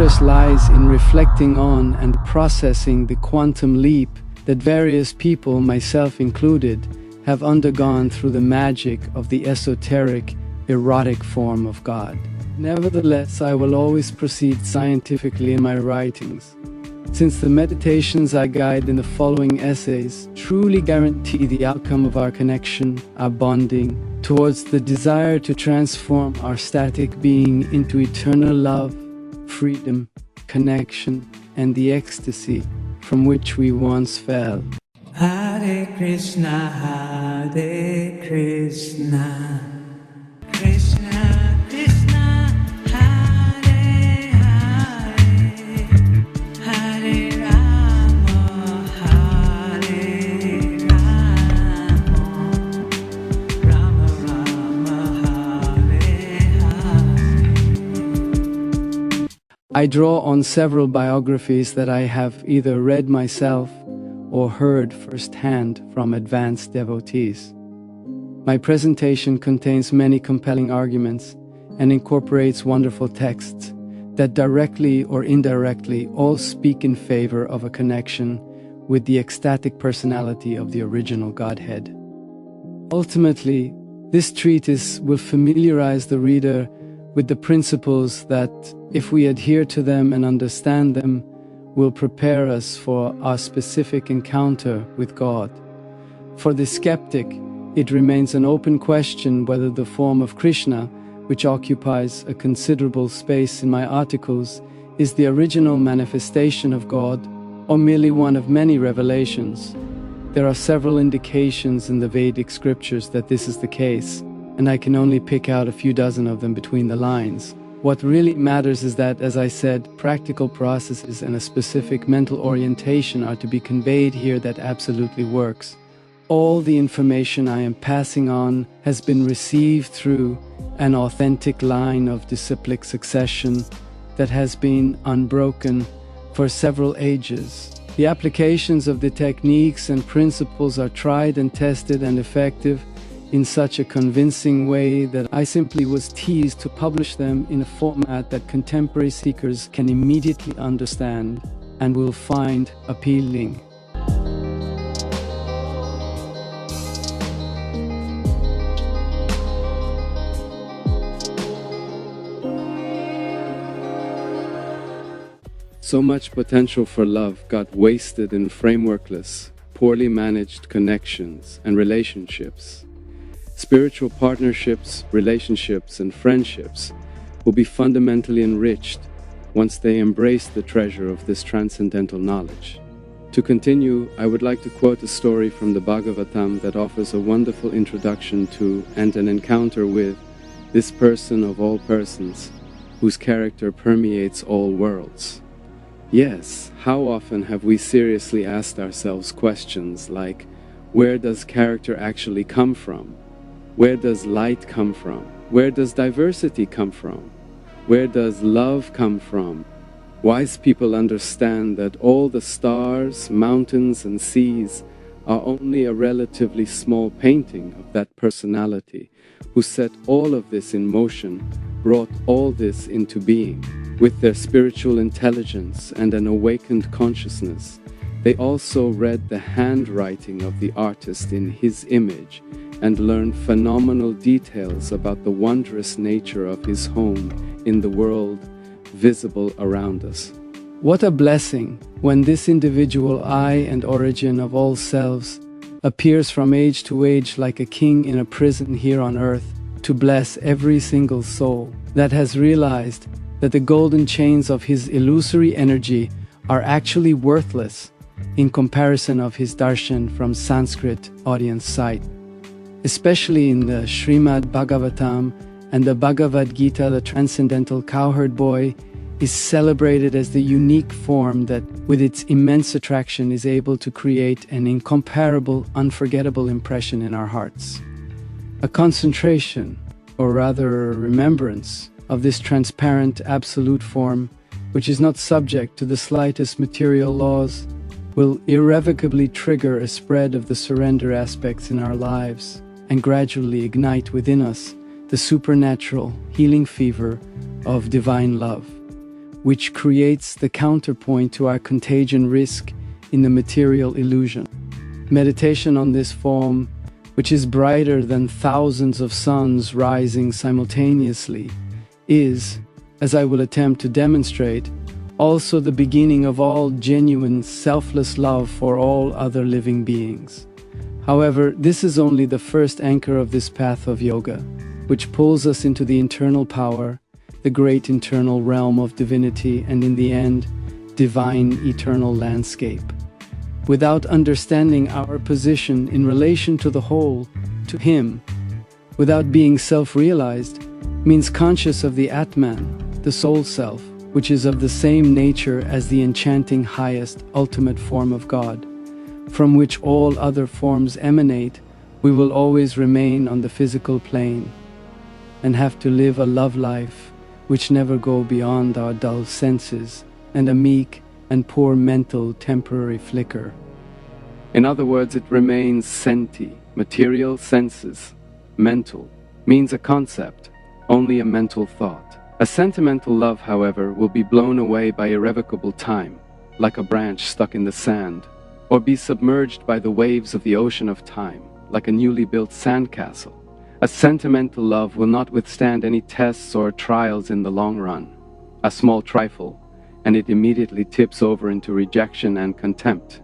interest lies in reflecting on and processing the quantum leap that various people, myself included, have undergone through the magic of the esoteric-erotic form of God. Nevertheless, I will always proceed scientifically in my writings, since the meditations I guide in the following essays truly guarantee the outcome of our connection, our bonding, towards the desire to transform our static being into eternal love, freedom, connection, and the ecstasy from which we once fell. Hare Krishna, Hare Krishna, Krishna Krishna, Hare Hare, Hare Rama, Hare Rama, Rama Rama, Hare Hare. I draw on several biographies that I have either read myself or heard firsthand from advanced devotees. My presentation contains many compelling arguments and incorporates wonderful texts that directly or indirectly all speak in favor of a connection with the ecstatic personality of the original Godhead. Ultimately, this treatise will familiarize the reader with the principles that, if we adhere to them and understand them, will prepare us for our specific encounter with God. For the skeptic, it remains an open question whether the form of Krishna, which occupies a considerable space in my articles, is the original manifestation of God or merely one of many revelations. There are several indications in the Vedic scriptures that this is the case, and I can only pick out a few dozen of them between the lines. What really matters is that, as I said, practical processes and a specific mental orientation are to be conveyed here that absolutely works. All the information I am passing on has been received through an authentic line of disciplic succession that has been unbroken for several ages. The applications of the techniques and principles are tried and tested and effective in such a convincing way that I simply was teased to publish them in a format that contemporary seekers can immediately understand and will find appealing. So much potential for love got wasted in frameworkless, poorly managed connections and relationships. Spiritual partnerships, relationships, and friendships will be fundamentally enriched once they embrace the treasure of this transcendental knowledge. To continue, I would like to quote a story from the Bhagavatam that offers a wonderful introduction to and an encounter with this person of all persons, whose character permeates all worlds. Yes, how often have we seriously asked ourselves questions like, where does character actually come from? Where does light come from? Where does diversity come from? Where does love come from? Wise people understand that all the stars, mountains, and seas are only a relatively small painting of that personality who set all of this in motion, brought all this into being. With their spiritual intelligence and an awakened consciousness, they also read the handwriting of the artist in his image and learned phenomenal details about the wondrous nature of his home in the world visible around us. What a blessing when this individual I and origin of all selves appears from age to age like a king in a prison here on earth to bless every single soul that has realized that the golden chains of his illusory energy are actually worthless in comparison of his darshan from Sanskrit audience sight. Especially in the Shrimad Bhagavatam and the Bhagavad Gita, the transcendental cowherd boy is celebrated as the unique form that, with its immense attraction, is able to create an incomparable, unforgettable impression in our hearts. A concentration, or rather a remembrance, of this transparent absolute form, which is not subject to the slightest material laws, will irrevocably trigger a spread of the surrender aspects in our lives and gradually ignite within us the supernatural healing fever of divine love. which creates the counterpoint to our contagion risk in the material illusion. Meditation on this form, which is brighter than thousands of suns rising simultaneously, is, as I will attempt to demonstrate, also the beginning of all genuine, selfless love for all other living beings. However, this is only the first anchor of this path of yoga, which pulls us into the internal power, the great internal realm of divinity, and in the end, divine eternal landscape. Without understanding our position in relation to the whole, to Him, without being self-realized, means conscious of the Atman, the soul self, which is of the same nature as the enchanting highest, ultimate form of God, from which all other forms emanate. We will always remain on the physical plane and have to live a love life which never go beyond our dull senses and a meek and poor mental temporary flicker. In other words, it remains senti, material senses. Mental means a concept, only a mental thought. A sentimental love, however, will be blown away by irrevocable time, like a branch stuck in the sand, or be submerged by the waves of the ocean of time, like a newly built sandcastle. A sentimental love will not withstand any tests or trials in the long run. A small trifle, and it immediately tips over into rejection and contempt.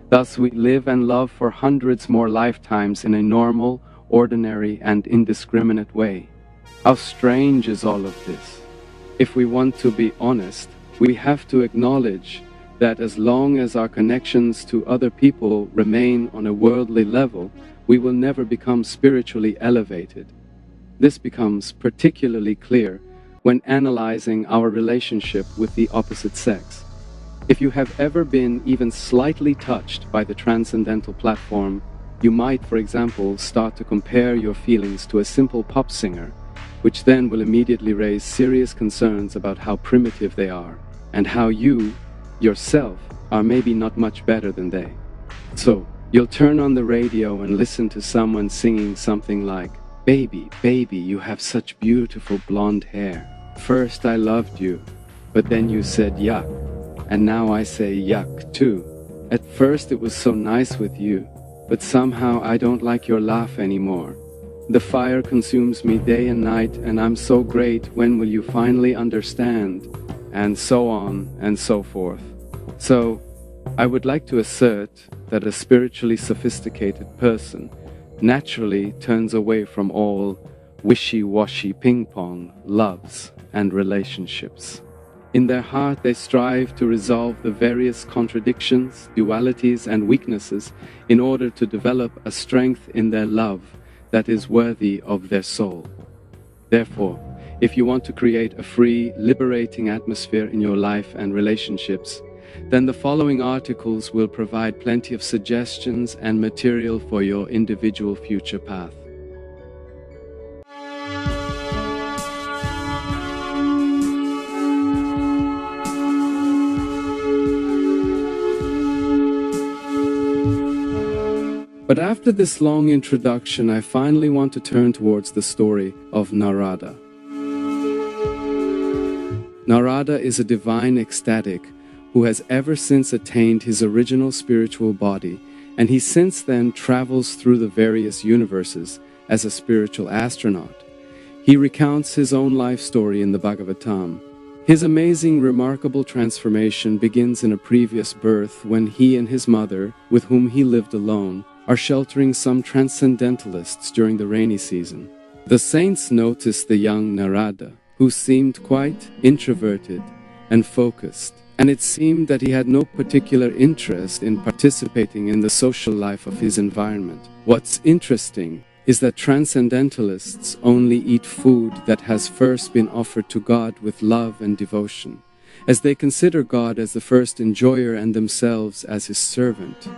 Thus we live and love for hundreds more lifetimes in a normal, ordinary, and indiscriminate way. How strange is all of this? If we want to be honest, we have to acknowledge that as long as our connections to other people remain on a worldly level, we will never become spiritually elevated. This becomes particularly clear when analyzing our relationship with the opposite sex. If you have ever been even slightly touched by the transcendental platform, you might, for example, start to compare your feelings to a simple pop singer, which then will immediately raise serious concerns about how primitive they are, and how you, yourself, are maybe not much better than they. So, you'll turn on the radio and listen to someone singing something like, "Baby, baby, you have such beautiful blonde hair. First I loved you, but then you said yuck, and now I say yuck too. At first it was so nice with you, but somehow I don't like your laugh anymore. The fire consumes me day and night, and I'm so great, when will you finally understand?" And so on and so forth. So, I would like to assert that a spiritually sophisticated person naturally turns away from all wishy-washy ping-pong loves and relationships. In their heart they strive to resolve the various contradictions, dualities, and weaknesses in order to develop a strength in their love that is worthy of their soul. Therefore, if you want to create a free, liberating atmosphere in your life and relationships, then the following articles will provide plenty of suggestions and material for your individual future path. But after this long introduction, I finally want to turn towards the story of Narada. Narada is a divine ecstatic who has ever since attained his original spiritual body, and he since then travels through the various universes as a spiritual astronaut. He recounts his own life story in the Bhagavatam. His amazing, remarkable transformation begins in a previous birth when he and his mother, with whom he lived alone, are sheltering some transcendentalists during the rainy season. The saints noticed the young Narada, who seemed quite introverted and focused, and it seemed that he had no particular interest in participating in the social life of his environment. What's interesting is that transcendentalists only eat food that has first been offered to God with love and devotion, as they consider God as the first enjoyer and themselves as his servant.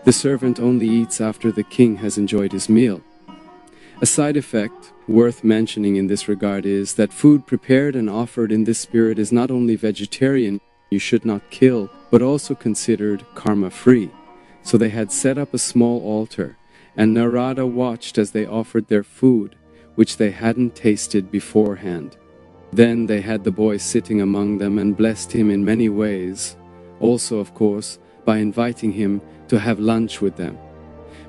The servant only eats after the king has enjoyed his meal. A side effect worth mentioning in this regard is that food prepared and offered in this spirit is not only vegetarian, you should not kill, but also considered karma-free. So they had set up a small altar, and Narada watched as they offered their food, which they hadn't tasted beforehand. Then they had the boy sitting among them and blessed him in many ways, also, of course, by inviting him to have lunch with them.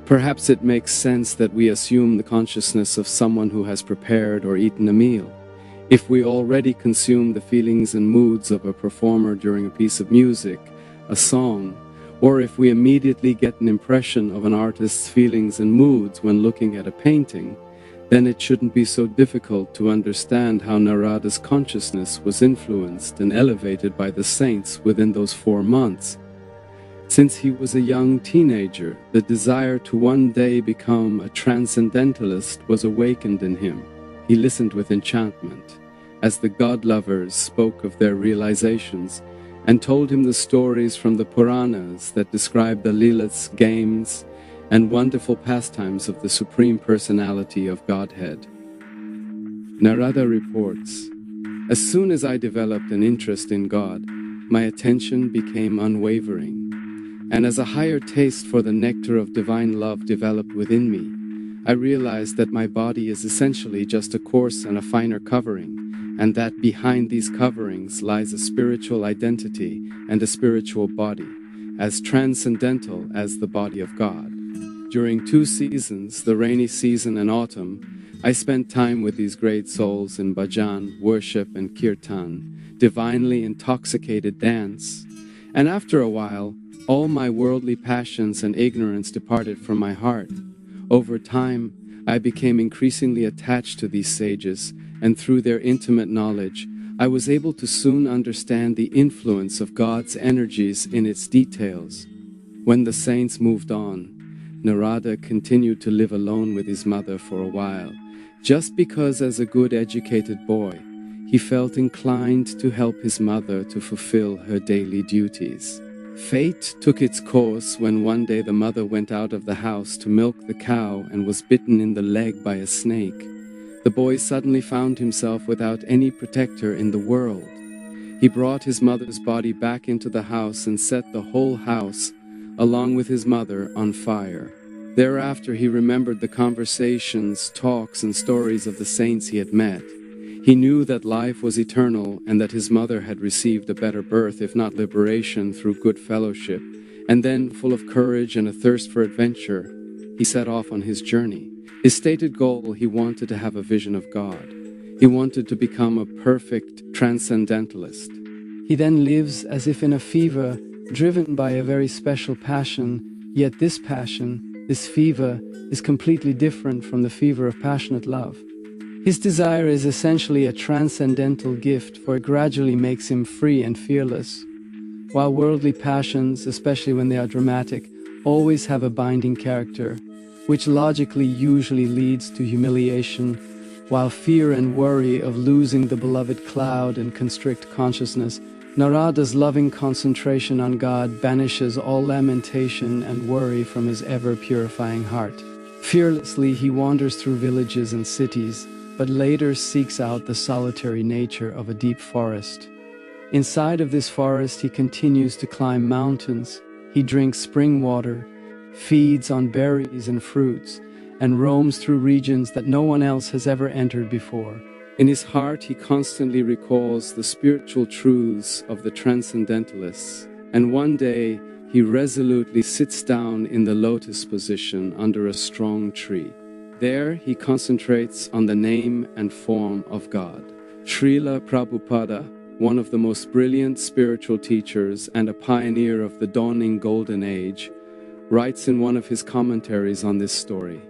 Perhaps it makes sense that we assume the consciousness of someone who has prepared or eaten a meal. If we already consume the feelings and moods of a performer during a piece of music, a song, or if we immediately get an impression of an artist's feelings and moods when looking at a painting, then it shouldn't be so difficult to understand how Narada's consciousness was influenced and elevated by the saints within those 4 months. Since he was a young teenager, the desire to one day become a transcendentalist was awakened in him. He listened with enchantment as the god-lovers spoke of their realizations and told him the stories from the Puranas that describe the Leelas, games, and wonderful pastimes of the Supreme Personality of Godhead. Narada reports, "As soon as I developed an interest in God, my attention became unwavering. And as a higher taste for the nectar of divine love developed within me, I realized that my body is essentially just a coarse and a finer covering, and that behind these coverings lies a spiritual identity and a spiritual body, as transcendental as the body of God. During 2 seasons, the rainy season and autumn, I spent time with these great souls in bhajan, worship, and kirtan, divinely intoxicated dance, and after a while, all my worldly passions and ignorance departed from my heart. Over time, I became increasingly attached to these sages, and through their intimate knowledge, I was able to soon understand the influence of God's energies in its details. When the saints moved on, Narada continued to live alone with his mother for a while, just because as a good educated boy, he felt inclined to help his mother to fulfill her daily duties. Fate took its course when one day the mother went out of the house to milk the cow and was bitten in the leg by a snake. The boy suddenly found himself without any protector in the world. He brought his mother's body back into the house and set the whole house, along with his mother, on fire. Thereafter he remembered the conversations, talks, and stories of the saints he had met. He knew that life was eternal and that his mother had received a better birth, if not liberation, through good fellowship. And then, full of courage and a thirst for adventure, he set off on his journey. His stated goal, he wanted to have a vision of God. He wanted to become a perfect transcendentalist. He then lives as if in a fever, driven by a very special passion, yet this passion, this fever, is completely different from the fever of passionate love. His desire is essentially a transcendental gift, for it gradually makes him free and fearless. While worldly passions, especially when they are dramatic, always have a binding character, which logically usually leads to humiliation, while fear and worry of losing the beloved cloud and constrict consciousness, Narada's loving concentration on God banishes all lamentation and worry from his ever-purifying heart. Fearlessly he wanders through villages and cities, but later seeks out the solitary nature of a deep forest. Inside of this forest he continues to climb mountains, he drinks spring water, feeds on berries and fruits, and roams through regions that no one else has ever entered before. In his heart he constantly recalls the spiritual truths of the transcendentalists, and one day he resolutely sits down in the lotus position under a strong tree. There he concentrates on the name and form of God. Srila Prabhupada, one of the most brilliant spiritual teachers and a pioneer of the dawning golden age, writes in one of his commentaries on this story,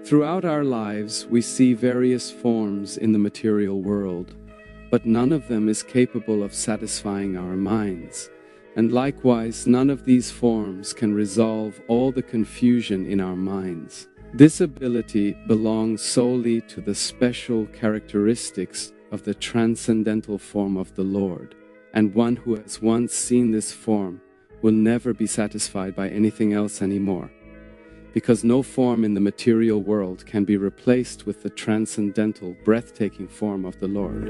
"Throughout our lives we see various forms in the material world, but none of them is capable of satisfying our minds, and likewise none of these forms can resolve all the confusion in our minds. This ability belongs solely to the special characteristics of the transcendental form of the Lord, and one who has once seen this form will never be satisfied by anything else anymore, because no form in the material world can be replaced with the transcendental, breathtaking form of the Lord."